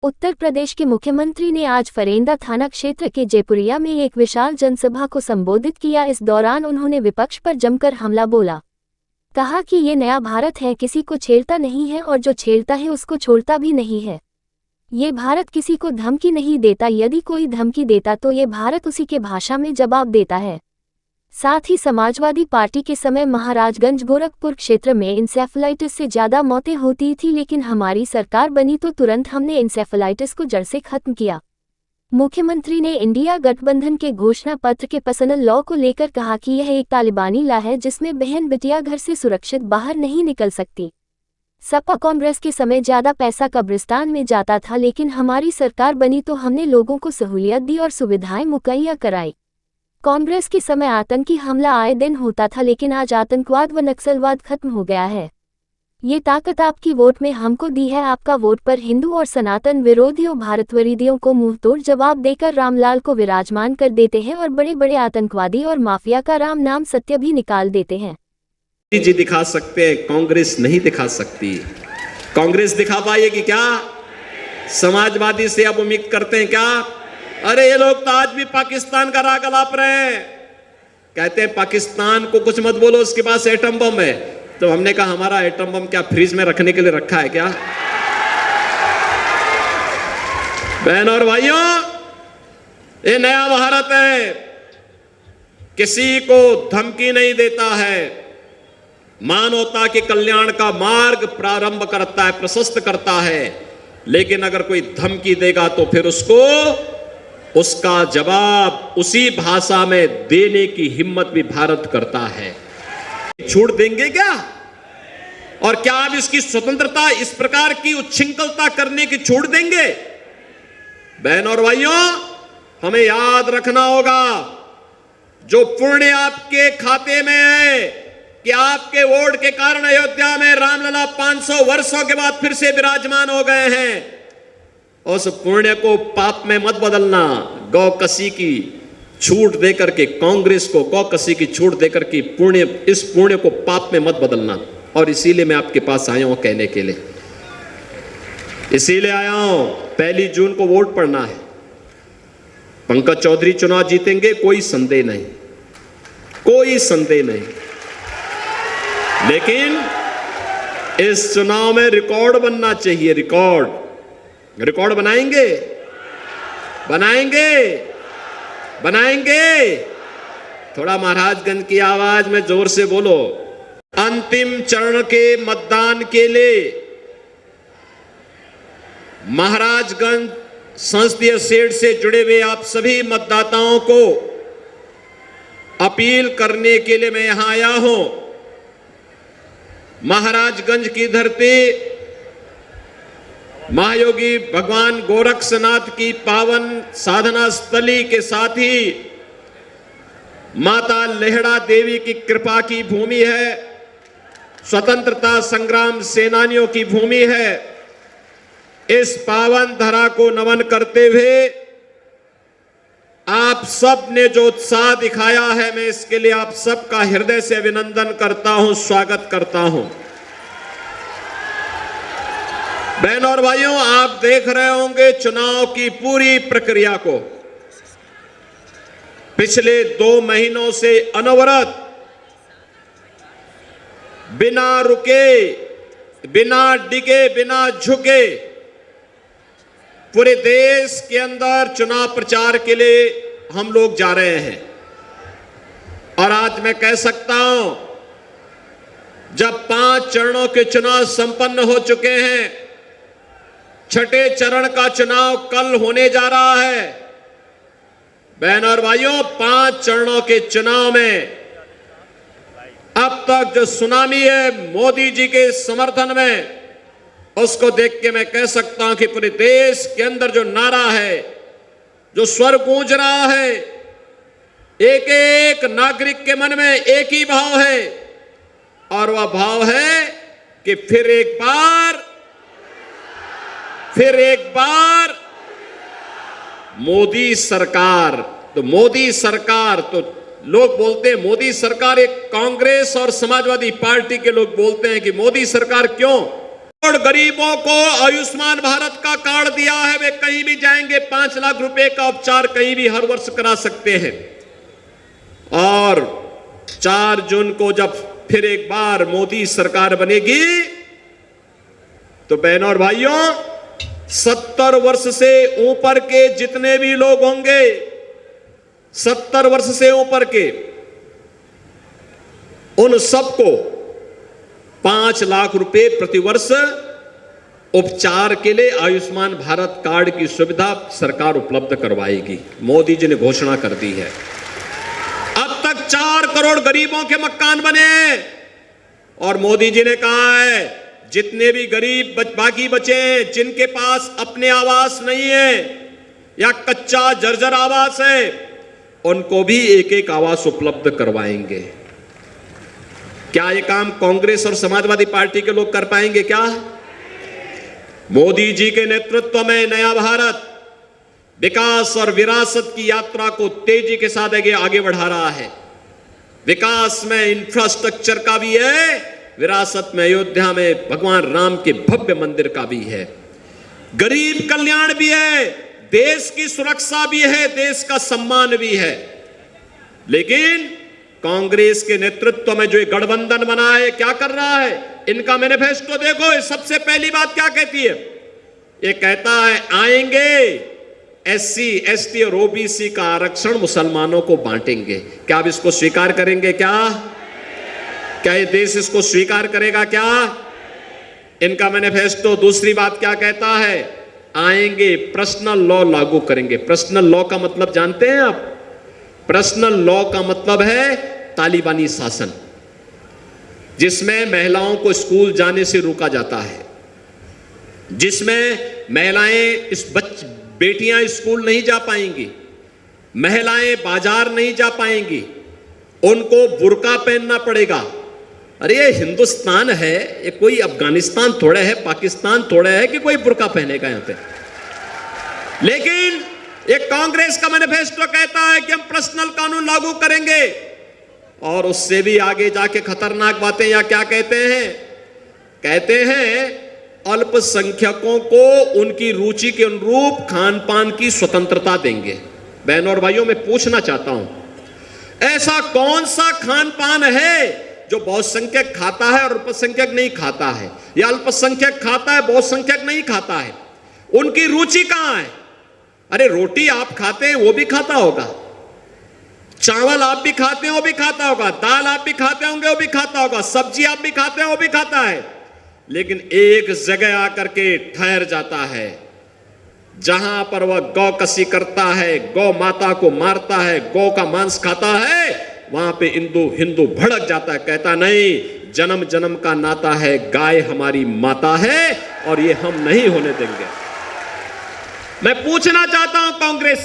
उत्तर प्रदेश के मुख्यमंत्री ने आज फरेंदा थाना क्षेत्र के जयपुरिया में एक विशाल जनसभा को संबोधित किया। इस दौरान उन्होंने विपक्ष पर जमकर हमला बोला। कहा कि ये नया भारत है, किसी को छेड़ता नहीं है और जो छेड़ता है उसको छोड़ता भी नहीं है। ये भारत किसी को धमकी नहीं देता, यदि कोई धमकी देता तो ये भारत उसी के भाषा में जवाब देता है। साथ ही समाजवादी पार्टी के समय महाराजगंज गोरखपुर क्षेत्र में इंसेफेलाइटिस से ज़्यादा मौतें होती थी, लेकिन हमारी सरकार बनी तो तुरंत हमने इंसेफेलाइटिस को जड़ से खत्म किया। मुख्यमंत्री ने इंडिया गठबंधन के घोषणा पत्र के पर्सनल लॉ को लेकर कहा कि यह एक तालिबानी लॉ है जिसमें बहन बिटिया घर से सुरक्षित बाहर नहीं निकल सकती। सपा कांग्रेस के समय ज़्यादा पैसा कब्रिस्तान में जाता था, लेकिन हमारी सरकार बनी तो हमने लोगों को सहूलियत दी और सुविधाएं मुहैया कराई। कांग्रेस के समय आतंकी हमला आए दिन होता था, लेकिन आज आतंकवाद व नक्सलवाद खत्म हो गया है। ये ताकत आपकी वोट में हमको दी है। आपका वोट पर हिंदू और सनातन विरोधियों भारतविरोधियों को मुंहतोड़ जवाब देकर रामलाल को विराजमान कर देते हैं और बड़े बड़े आतंकवादी और माफिया का राम नाम सत्य भी निकाल देते हैं। जी दिखा सकते हैं, कांग्रेस नहीं दिखा सकती। कांग्रेस दिखा पाएगी क्या? समाजवादी से अब उम्मीद करते हैं क्या? अरे ये लोग तो आज भी पाकिस्तान का राग अलाप रहे हैं। कहते हैं पाकिस्तान को कुछ मत बोलो, उसके पास एटम बम है। तो हमने कहा हमारा एटम बम क्या फ्रिज में रखने के लिए रखा है क्या? बहन और भाइयों, ये नया भारत है, किसी को धमकी नहीं देता है, मानवता के कल्याण का मार्ग प्रारंभ करता है, प्रशस्त करता है। लेकिन अगर कोई धमकी देगा तो फिर उसका जवाब उसी भाषा में देने की हिम्मत भी भारत करता है। छूट देंगे क्या? और क्या आप इसकी स्वतंत्रता, इस प्रकार की उच्छृंखलता करने की छूट देंगे? बहन और भाइयों, हमें याद रखना होगा, जो पुण्य आपके खाते में है कि आपके वोट के कारण अयोध्या में रामलला 500 वर्षों के बाद फिर से विराजमान हो गए हैं। उस पुण्य को पाप में मत बदलना। गौकसी की छूट देकर के, कांग्रेस को गौकसी की छूट देकर के इस पुण्य को पाप में मत बदलना। और इसीलिए मैं आपके पास आया हूं कहने के लिए, इसीलिए आया हूं। 1 जून को वोट पड़ना है। पंकज चौधरी चुनाव जीतेंगे, कोई संदेह नहीं, कोई संदेह नहीं। लेकिन इस चुनाव में रिकॉर्ड बनना चाहिए। रिकॉर्ड बनाएंगे, बनाएंगे, बनाएंगे। थोड़ा महाराजगंज की आवाज में जोर से बोलो। अंतिम चरण के मतदान के लिए महाराजगंज संसदीय सीट से जुड़े हुए आप सभी मतदाताओं को अपील करने के लिए मैं यहां आया हूं। महाराजगंज की धरती महायोगी भगवान गोरक्षनाथ की पावन साधना स्थली के साथ ही माता लेहड़ा देवी की कृपा की भूमि है, स्वतंत्रता संग्राम सेनानियों की भूमि है। इस पावन धरा को नमन करते हुए आप सब ने जो उत्साह दिखाया है, मैं इसके लिए आप सबका हृदय से अभिनंदन करता हूं, स्वागत करता हूं। बहन और भाइयों, आप देख रहे होंगे चुनाव की पूरी प्रक्रिया को। पिछले 2 महीनों से अनवरत, बिना रुके, बिना डिगे, बिना झुके पूरे देश के अंदर चुनाव प्रचार के लिए हम लोग जा रहे हैं। और आज मैं कह सकता हूं, जब 5 चरणों के चुनाव संपन्न हो चुके हैं, 6ठे चरण का चुनाव कल होने जा रहा है। बहन और भाइयों, 5 चरणों के चुनाव में अब तक जो सुनामी है मोदी जी के समर्थन में, उसको देख के मैं कह सकता हूं कि पूरे देश के अंदर जो नारा है, जो स्वर गूंज रहा है, एक एक नागरिक के मन में एक ही भाव है, और वह भाव है कि फिर एक बार मोदी सरकार। तो मोदी सरकार, तो लोग बोलते हैं मोदी सरकार, एक कांग्रेस और समाजवादी पार्टी के लोग बोलते हैं कि मोदी सरकार क्यों? करोड़ गरीबों को आयुष्मान भारत का कार्ड दिया है। वे कहीं भी जाएंगे 5 लाख रुपए का उपचार कहीं भी हर वर्ष करा सकते हैं। और 4 जून को जब फिर एक बार मोदी सरकार बनेगी तो बहनों और भाइयों 70 वर्ष से ऊपर के जितने भी लोग होंगे, 70 वर्ष से ऊपर के, उन सबको 5 लाख रुपए प्रतिवर्ष उपचार के लिए आयुष्मान भारत कार्ड की सुविधा सरकार उपलब्ध करवाएगी। मोदी जी ने घोषणा कर दी है। अब तक 4 करोड़ गरीबों के मकान बने और मोदी जी ने कहा है जितने भी गरीब बाकी बचे हैं, जिनके पास अपने आवास नहीं है या कच्चा जर्जर आवास है, उनको भी एक एक आवास उपलब्ध करवाएंगे। क्या ये काम कांग्रेस और समाजवादी पार्टी के लोग कर पाएंगे क्या? मोदी जी के नेतृत्व में नया भारत विकास और विरासत की यात्रा को तेजी के साथ आगे बढ़ा रहा है। विकास में इंफ्रास्ट्रक्चर का भी है, विरासत में अयोध्या में भगवान राम के भव्य मंदिर का भी है, गरीब कल्याण भी है, देश की सुरक्षा भी है, देश का सम्मान भी है। लेकिन कांग्रेस के नेतृत्व में जो ये गठबंधन बना है, क्या कर रहा है? इनका मैनिफेस्टो देखो। सबसे पहली बात क्या कहती है? ये कहता है आएंगे SC, ST और OBC का आरक्षण मुसलमानों को बांटेंगे। क्या आप इसको स्वीकार करेंगे? क्या ये देश इसको स्वीकार करेगा? क्या इनका मैनिफेस्टो दूसरी बात क्या कहता है? आएंगे पर्सनल लॉ लागू करेंगे। पर्सनल लॉ का मतलब जानते हैं आप? पर्सनल लॉ का मतलब है तालिबानी शासन, जिसमें महिलाओं को स्कूल जाने से रोका जाता है, जिसमें महिलाएं बेटियां स्कूल नहीं जा पाएंगी, महिलाएं बाजार नहीं जा पाएंगी, उनको बुर्का पहनना पड़ेगा। अरे ये हिंदुस्तान है, ये कोई अफगानिस्तान थोड़ा है, पाकिस्तान थोड़ा है कि कोई बुर्का पहनेगा यहां पे। लेकिन ये कांग्रेस का मैनिफेस्टो कहता है कि हम पर्सनल कानून लागू करेंगे। और उससे भी आगे जाके खतरनाक बातें या क्या कहते हैं? कहते हैं अल्पसंख्यकों को उनकी रुचि के अनुरूप खान पान की स्वतंत्रता देंगे। बहनों और भाइयों, मैं पूछना चाहता हूं, ऐसा कौन सा खान पान है जो बहुसंख्यक खाता है और अल्पसंख्यक नहीं खाता है, या अल्पसंख्यक खाता है बहुसंख्यक नहीं खाता है? उनकी रुचि कहां है? अरे रोटी आप खाते हैं वो भी खाता होगा, चावल आप भी खाते हैं वो भी खाता होगा, दाल आप भी खाते होंगे वो भी खाता होगा, सब्जी आप भी खाते हैं वो भी खाता है। लेकिन एक जगह आकर के ठहर जाता है जहां पर वह गौ कसी करता है, गौ माता को मारता है, गौ का मांस खाता है, वहां पे हिंदू भड़क जाता है, कहता नहीं, जन्म जन्म का नाता है, गाय हमारी माता है और ये हम नहीं होने देंगे। मैं पूछना चाहता हूं कांग्रेस